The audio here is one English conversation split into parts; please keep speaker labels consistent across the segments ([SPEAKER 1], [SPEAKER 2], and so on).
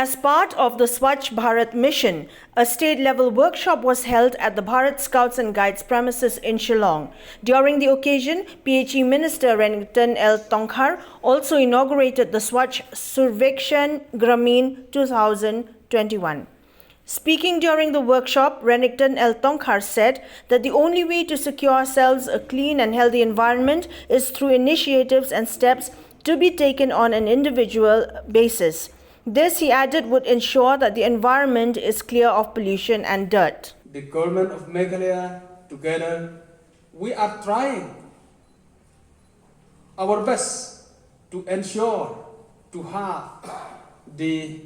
[SPEAKER 1] As part of the SWACCH BHARAT mission, a state-level workshop was held at the BHARAT Scouts and Guides premises in Shillong. During the occasion, PHE Minister RENIKTON TONGKHAR also inaugurated the SWACCH SURVEKSHAN GRAMEEN 2021. Speaking during the workshop, RENIKTON TONGKHAR said that the only way to secure ourselves a clean and healthy environment is through initiatives and steps to be taken on an individual basis. This, he added, would ensure that the environment is clear of pollution and dirt.
[SPEAKER 2] The government of Meghalaya, together, we are trying our best to ensure to have the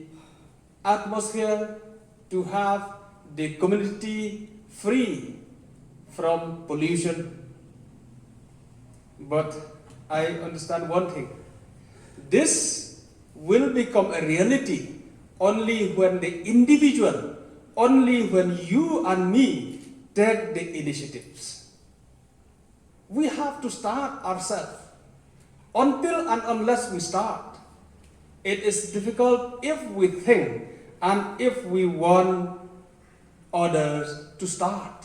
[SPEAKER 2] atmosphere, to have the community free from pollution. But I understand one thing. This will become a reality only when the individual, only when you and me take the initiatives. We have to start ourselves. Until and unless we start, it is difficult if we think and if we want others to start.